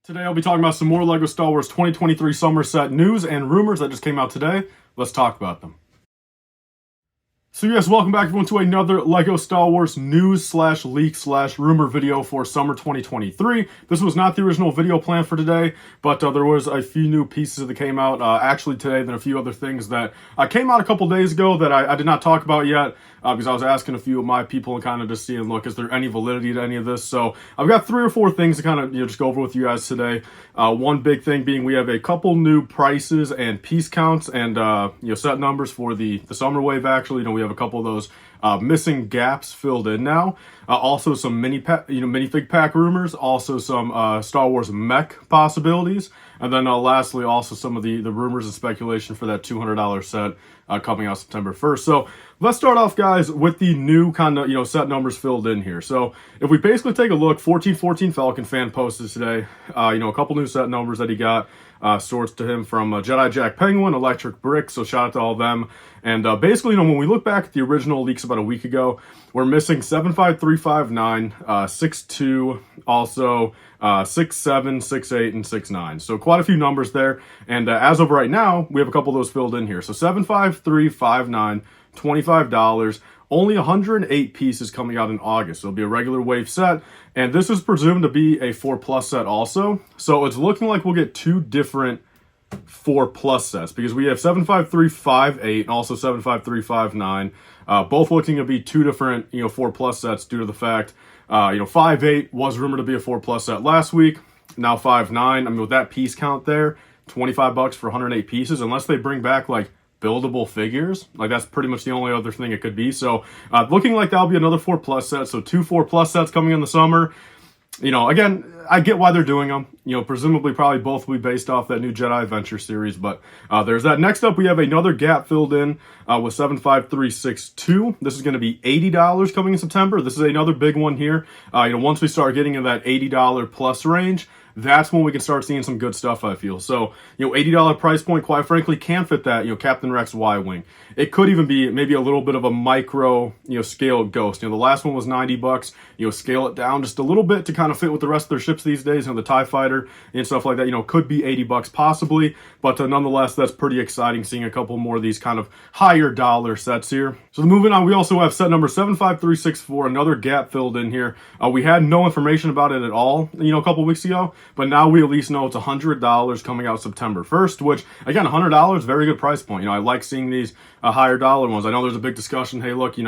Today I'll be talking about some more LEGO Star Wars 2023 summer set news and rumors that just came out today. Let's talk about them. So yes, welcome back everyone to another LEGO Star Wars news slash leak slash rumor video for summer 2023. This was not the original video plan for today, but there was a few new pieces that came out actually today, then a few other things that came out a couple days ago that I did not talk about yet because I was asking a few of my people and kind of just seeing, look, is there any validity to any of this? So I've got 3 or 4 things to kind of just go over with you guys today. One big thing being we have a couple new prices and piece counts and set numbers for the summer wave. Actually, we have a couple of those missing gaps filled in now. Also some minifig pack rumors. Also some Star Wars mech possibilities. And then lastly, also some of the rumors and speculation for that $200 set coming out September 1st. So let's start off, guys, with the new kind of set numbers filled in here. So if we basically take a look, 1414 Falcon fan posted today, a couple new set numbers that he got. Sourced to him from Jedi Jack Penguin, LifeBricks, so shout out to all of them. And basically, when we look back at the original leaks about a week ago, we're missing 75359, 62, also 67, 68, and 69. So quite a few numbers there. And as of right now, we have a couple of those filled in here. So 75359, $25. Only 108 pieces coming out in August. So it'll be a regular wave set. And this is presumed to be a 4+ set also. So it's looking like we'll get 2 different 4+ sets because we have 75358 and also 75359. Both looking to be 2 different 4+ sets due to the fact 58 was rumored to be a 4+ set last week. Now 59. I mean, with that piece count there, $25 for 108 pieces, unless they bring back like buildable figures, like that's pretty much the only other thing it could be. So looking like that'll be another 4+ set. So 2 4+ sets coming in the summer. Again, I get why they're doing them. Presumably probably both will be based off that new Jedi Adventure series, but there's that. Next up, we have another gap filled in with 75362. This is going to be $80 coming in September. This is another big one here. Once we start getting in that $80 plus range, that's when we can start seeing some good stuff, I feel. So, $80 price point, quite frankly, can fit that, Captain Rex Y-Wing. It could even be maybe a little bit of a micro, scale Ghost. The last one was $90. Scale it down just a little bit to kind of fit with the rest of their ships these days. The TIE Fighter and stuff like that, could be $80 possibly. But nonetheless, that's pretty exciting seeing a couple more of these kind of higher dollar sets here. So moving on, we also have set number 75364, another gap filled in here. We had no information about it at all, a couple weeks ago. But now we at least know it's $100 coming out September 1st, which, again, $100, very good price point. I like seeing these higher dollar ones. I know there's a big discussion, hey, look,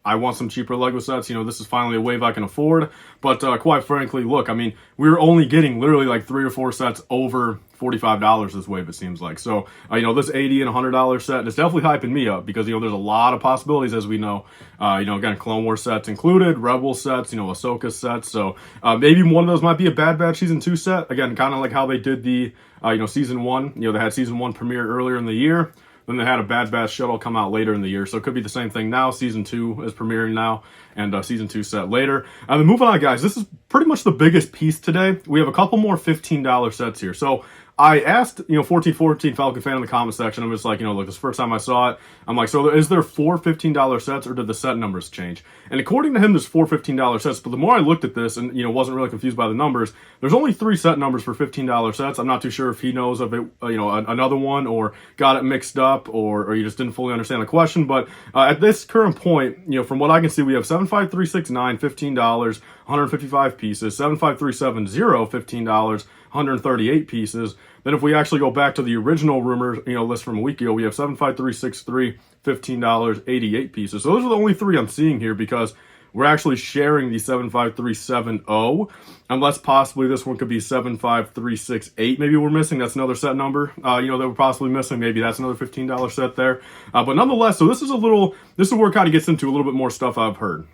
I want some cheaper LEGO sets. This is finally a wave I can afford. But quite frankly, look, I mean, we're only getting literally like 3 or 4 sets over $45 this wave, it seems like. So, this $80 and $100 set is definitely hyping me up because, there's a lot of possibilities, as we know. Again, Clone Wars sets included, Rebel sets, Ahsoka sets. So, maybe one of those might be a Bad Batch Season 2 set. Again, kind of like how they did the, Season 1. They had Season 1 premiere earlier in the year. Then they had a Bad Batch shuttle come out later in the year. So it could be the same thing now. Season 2 is premiering now, and Season 2 set later. And then moving on, guys, this is pretty much the biggest piece today. We have a couple more $15 sets here. So I asked, 1414 Falcon fan in the comment section. I'm just like, look, this is the first time I saw it. I'm like, so is there 4 $15 sets or did the set numbers change? And according to him, there's 4 $15 sets. But the more I looked at this and, wasn't really confused by the numbers, there's only 3 set numbers for $15 sets. I'm not too sure if he knows of it, another one or got it mixed up or you just didn't fully understand the question. But at this current point, from what I can see, we have 75369, $15, 155 pieces, 75370, $15, 138 pieces. Then if we actually go back to the original rumor, list from a week ago, we have 75363, $15, 88 pieces. So those are the only 3 I'm seeing here because we're actually sharing the 75370, unless possibly this one could be 75368. Maybe we're missing. That's another set number, that we're possibly missing. Maybe that's another $15 set there. But nonetheless, so this is where it kind of gets into a little bit more stuff I've heard.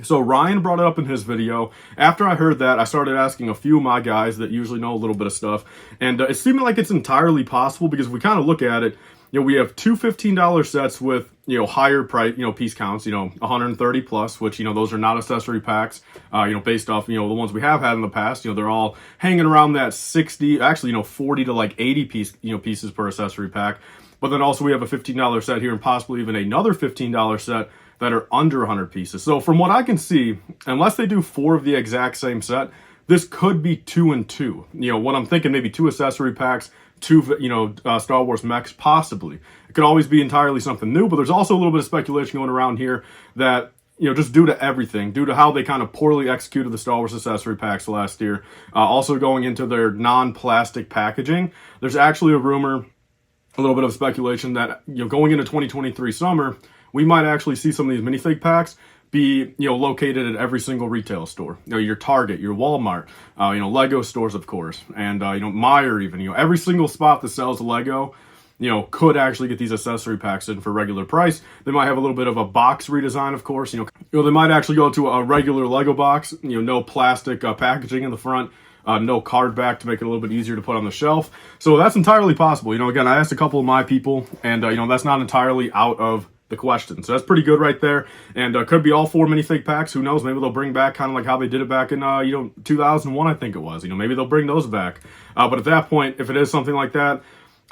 So Ryan brought it up in his video. After I heard that, I started asking a few of my guys that usually know a little bit of stuff. And it seemed like it's entirely possible because if we kind of look at it, we have 2 $15 sets with, higher price, piece counts, 130 plus, which, those are not accessory packs, based off, the ones we have had in the past. They're all hanging around that 60, actually, 40 to like 80 pieces per accessory pack. But then also we have a $15 set here and possibly even another $15 set that are under 100 pieces. So from what I can see, unless they do 4 of the exact same set, this could be 2 and 2. You know, what I'm thinking, maybe 2 accessory packs, 2, you know, Star Wars mechs, possibly. It could always be entirely something new, but there's also a little bit of speculation going around here that, you know, just due to everything, due to how they kind of poorly executed the Star Wars accessory packs last year, also going into their non-plastic packaging, there's actually a rumor, a little bit of speculation that, you know, going into 2023 summer, we might actually see some of these minifig packs be, you know, located at every single retail store. You know, your Target, your Walmart, you know, Lego stores, of course, and, you know, Meijer even. You know, every single spot that sells Lego, you know, could actually get these accessory packs in for regular price. They might have a little bit of a box redesign, of course. You know, they might actually go to a regular Lego box, you know, no plastic packaging in the front, no card back to make it a little bit easier to put on the shelf. So that's entirely possible. You know, again, I asked a couple of my people, and, you know, that's not entirely out of the question. So that's pretty good right there. And could be all 4 minifig packs. Who knows? Maybe they'll bring back kind of like how they did it back in, you know, 2001, I think it was. You know, maybe they'll bring those back. But at that point, if it is something like that,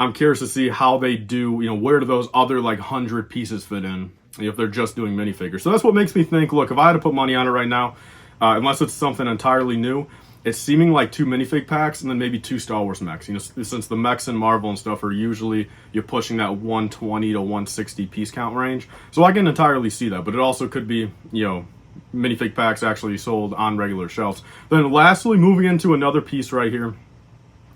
I'm curious to see how they do, you know, where do those other like 100 pieces fit in, you know, if they're just doing minifigures. So that's what makes me think, look, if I had to put money on it right now, unless it's something entirely new, it's seeming like 2 minifig packs and then maybe 2 Star Wars mechs. You know, since the mechs and Marvel and stuff are usually, you're pushing that 120 to 160 piece count range. So I can entirely see that, but it also could be, you know, minifig packs actually sold on regular shelves. Then lastly, moving into another piece right here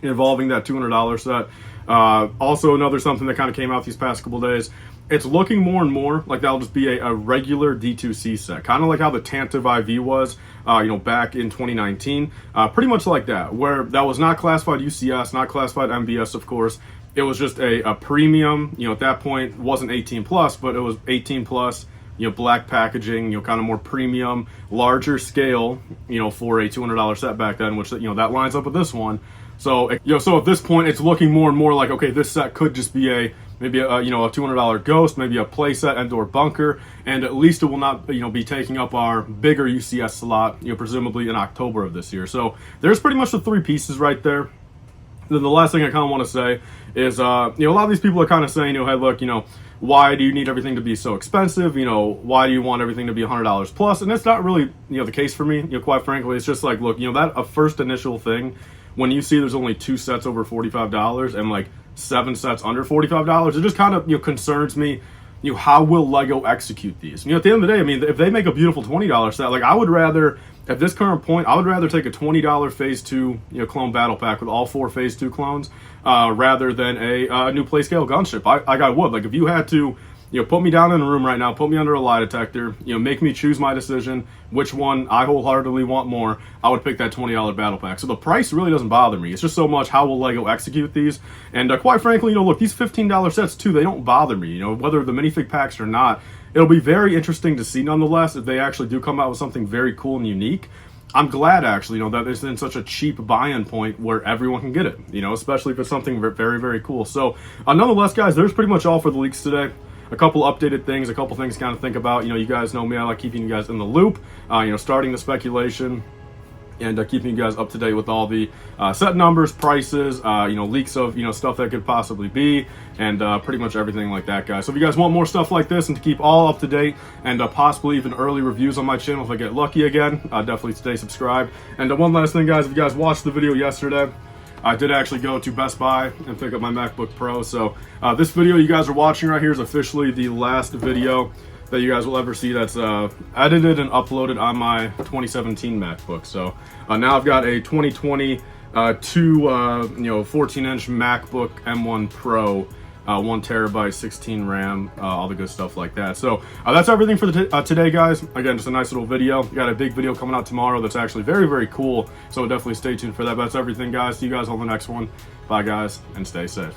involving that $200 set. Also another something that kind of came out these past couple days. It's looking more and more like that'll just be a regular D2C set, kind of like how the Tantive IV was, you know, back in 2019. Pretty much like that, where that was not classified UCS, not classified MBS, of course. It was just a premium, you know, at that point, wasn't 18 plus, but it was 18 plus, you know, black packaging, you know, kind of more premium, larger scale, you know, for a $200 set back then, which, you know, that lines up with this one. So, you know, so at this point, it's looking more and more like, okay, this set could just be maybe a, you know, a $200 Ghost, maybe a playset and/or bunker, and at least it will not, you know, be taking up our bigger UCS slot, you know, presumably in October of this year. So there's pretty much the 3 pieces right there. Then the last thing I kind of want to say is, you know, a lot of these people are kind of saying, you know, hey, look, you know, why do you need everything to be so expensive? You know, why do you want everything to be $100 plus? And it's not really, you know, the case for me. You know, quite frankly, it's just like, look, you know, that a first initial thing, when you see there's only 2 sets over $45 and like 7 sets under $45, it just kind of, you know, concerns me. You know, how will Lego execute these? You know, at the end of the day, I mean, if they make a beautiful $20 set, like I would rather, at this current point, I would rather take a $20 Phase 2, you know, clone battle pack with all 4 Phase 2 clones, rather than a new Playscale gunship. I would. Like, if you had to, you know, put me down in a room right now, put me under a lie detector, you know, make me choose my decision, which one I wholeheartedly want more, I would pick that $20 battle pack. So the price really doesn't bother me. It's just so much how will Lego execute these. And quite frankly, you know, look, these $15 sets too, they don't bother me. You know, whether the minifig packs or not, it'll be very interesting to see nonetheless if they actually do come out with something very cool and unique. I'm glad actually, you know, that it's in such a cheap buy-in point where everyone can get it, you know, especially if it's something very, very cool. So nonetheless, guys, there's pretty much all for the leaks today. A couple updated things, a couple things to kind of think about. You know, you guys know me, I like keeping you guys in the loop, you know, starting the speculation and keeping you guys up to date with all the set numbers, prices, you know, leaks of, you know, stuff that could possibly be, and pretty much everything like that, guys. So if you guys want more stuff like this and to keep all up to date and possibly even early reviews on my channel if I get lucky again, definitely stay subscribed. And one last thing, guys, if you guys watched the video yesterday, I did actually go to Best Buy and pick up my MacBook Pro. So this video you guys are watching right here is officially the last video that you guys will ever see that's edited and uploaded on my 2017 MacBook. So now I've got a 2022 you know, 14-inch MacBook M1 Pro, 1 terabyte, 16 RAM, all the good stuff like that. So that's everything for today, guys. Again, just a nice little video. We got a big video coming out tomorrow that's actually very, very cool. So definitely stay tuned for that. But that's everything, guys. See you guys on the next one. Bye, guys, and stay safe.